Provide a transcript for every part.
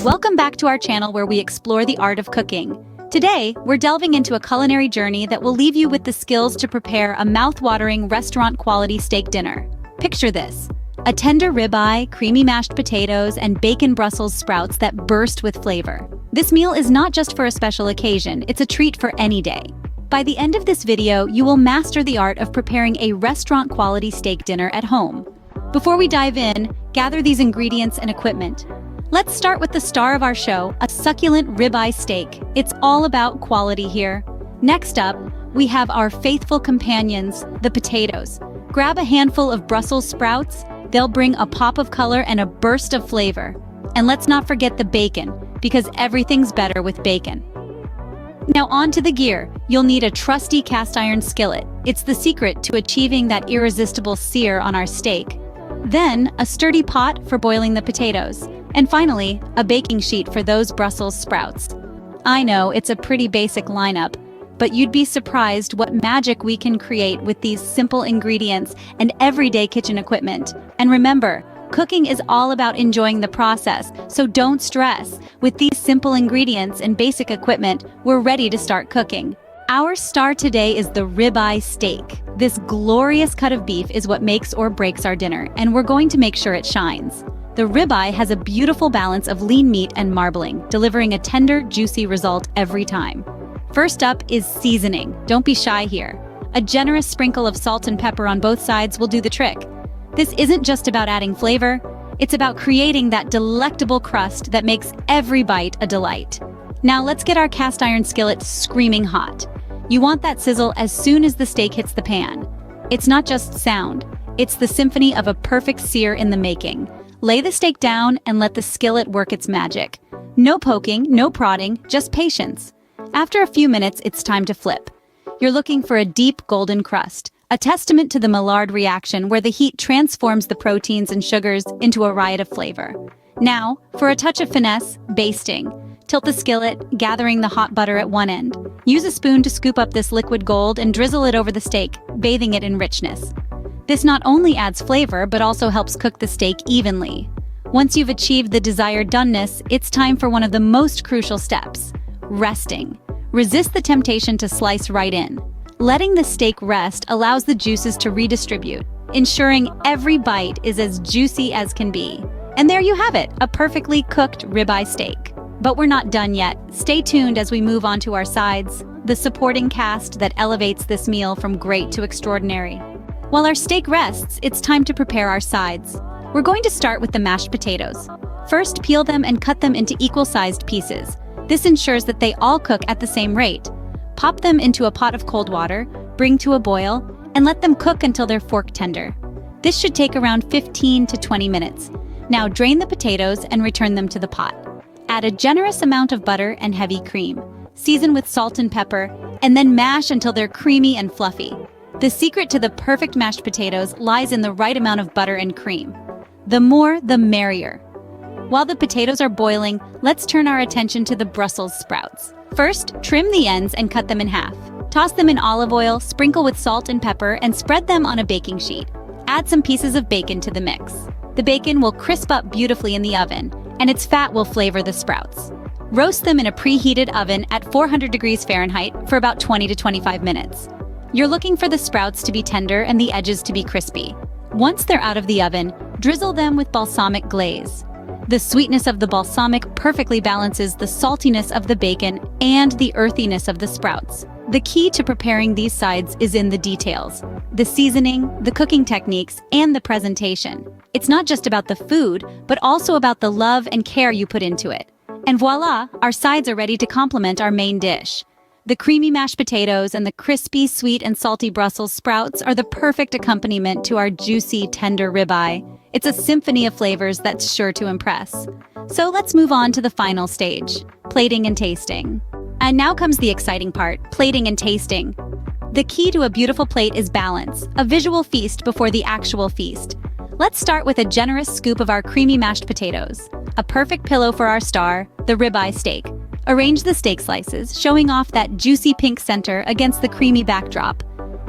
Welcome back to our channel where we explore the art of cooking. Today, we're delving into a culinary journey that will leave you with the skills to prepare a mouth-watering restaurant-quality steak dinner. Picture this: a tender ribeye, creamy mashed potatoes, and bacon Brussels sprouts that burst with flavor. This meal is not just for a special occasion, it's a treat for any day. By the end of this video, you will master the art of preparing a restaurant-quality steak dinner at home. Before we dive in, gather these ingredients and equipment. Let's start with the star of our show, a succulent ribeye steak. It's all about quality here. Next up, we have our faithful companions, the potatoes. Grab a handful of Brussels sprouts. They'll bring a pop of color and a burst of flavor. And let's not forget the bacon, because everything's better with bacon. Now on to the gear. You'll need a trusty cast iron skillet. It's the secret to achieving that irresistible sear on our steak. Then, a sturdy pot for boiling the potatoes. And finally, a baking sheet for those Brussels sprouts. I know it's a pretty basic lineup, but you'd be surprised what magic we can create with these simple ingredients and everyday kitchen equipment. And remember, cooking is all about enjoying the process, so don't stress. With these simple ingredients and basic equipment, we're ready to start cooking. Our star today is the ribeye steak. This glorious cut of beef is what makes or breaks our dinner, and we're going to make sure it shines. The ribeye has a beautiful balance of lean meat and marbling, delivering a tender, juicy result every time. First up is seasoning. Don't be shy here. A generous sprinkle of salt and pepper on both sides will do the trick. This isn't just about adding flavor, it's about creating that delectable crust that makes every bite a delight. Now let's get our cast iron skillet screaming hot. You want that sizzle as soon as the steak hits the pan. It's not just sound, it's the symphony of a perfect sear in the making. Lay the steak down and let the skillet work its magic. No poking, no prodding, just patience. After a few minutes, it's time to flip. You're looking for a deep golden crust, a testament to the Maillard reaction where the heat transforms the proteins and sugars into a riot of flavor. Now, for a touch of finesse, basting. Tilt the skillet, gathering the hot butter at one end. Use a spoon to scoop up this liquid gold and drizzle it over the steak, bathing it in richness. This not only adds flavor, but also helps cook the steak evenly. Once you've achieved the desired doneness, it's time for one of the most crucial steps: resting. Resist the temptation to slice right in. Letting the steak rest allows the juices to redistribute, ensuring every bite is as juicy as can be. And there you have it, a perfectly cooked ribeye steak. But we're not done yet. Stay tuned as we move on to our sides, the supporting cast that elevates this meal from great to extraordinary. While our steak rests, it's time to prepare our sides. We're going to start with the mashed potatoes. First, peel them and cut them into equal-sized pieces. This ensures that they all cook at the same rate. Pop them into a pot of cold water, bring to a boil, and let them cook until they're fork tender. This should take around 15 to 20 minutes. Now drain the potatoes and return them to the pot. Add a generous amount of butter and heavy cream. Season with salt and pepper, and then mash until they're creamy and fluffy. The secret to the perfect mashed potatoes lies in the right amount of butter and cream. The more, the merrier. While the potatoes are boiling, let's turn our attention to the Brussels sprouts. First, trim the ends and cut them in half. Toss them in olive oil, sprinkle with salt and pepper, and spread them on a baking sheet. Add some pieces of bacon to the mix. The bacon will crisp up beautifully in the oven, and its fat will flavor the sprouts. Roast them in a preheated oven at 400 degrees Fahrenheit for about 20 to 25 minutes. You're looking for the sprouts to be tender and the edges to be crispy. Once they're out of the oven, drizzle them with balsamic glaze. The sweetness of the balsamic perfectly balances the saltiness of the bacon and the earthiness of the sprouts. The key to preparing these sides is in the details: the seasoning, the cooking techniques, and the presentation. It's not just about the food, but also about the love and care you put into it. And voila, our sides are ready to complement our main dish. The creamy mashed potatoes and the crispy, sweet, and salty Brussels sprouts are the perfect accompaniment to our juicy, tender ribeye. It's a symphony of flavors that's sure to impress. So let's move on to the final stage, plating and tasting. And now comes the exciting part, plating and tasting. The key to a beautiful plate is balance, a visual feast before the actual feast. Let's start with a generous scoop of our creamy mashed potatoes, a perfect pillow for our star, the ribeye steak. Arrange the steak slices, showing off that juicy pink center against the creamy backdrop.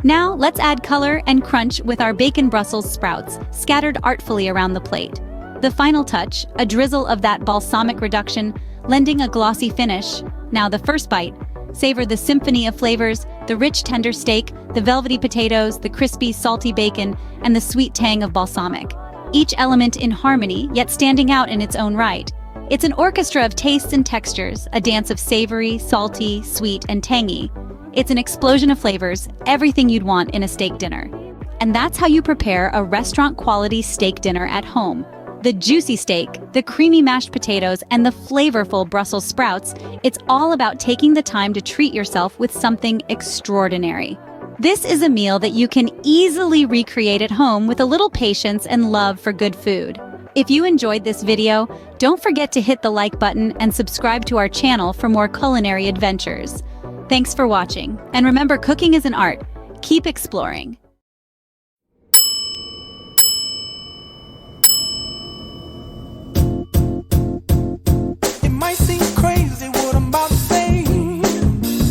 Now, let's add color and crunch with our bacon Brussels sprouts, scattered artfully around the plate. The final touch, a drizzle of that balsamic reduction, lending a glossy finish. Now the first bite. Savor the symphony of flavors, the rich tender steak, the velvety potatoes, the crispy salty bacon, and the sweet tang of balsamic. Each element in harmony, yet standing out in its own right. It's an orchestra of tastes and textures, a dance of savory, salty, sweet, and tangy. It's an explosion of flavors, everything you'd want in a steak dinner. And that's how you prepare a restaurant-quality steak dinner at home. The juicy steak, the creamy mashed potatoes, and the flavorful Brussels sprouts, it's all about taking the time to treat yourself with something extraordinary. This is a meal that you can easily recreate at home with a little patience and love for good food. If you enjoyed this video, don't forget to hit the like button and subscribe to our channel for more culinary adventures. Thanks for watching, and remember, cooking is an art. Keep exploring.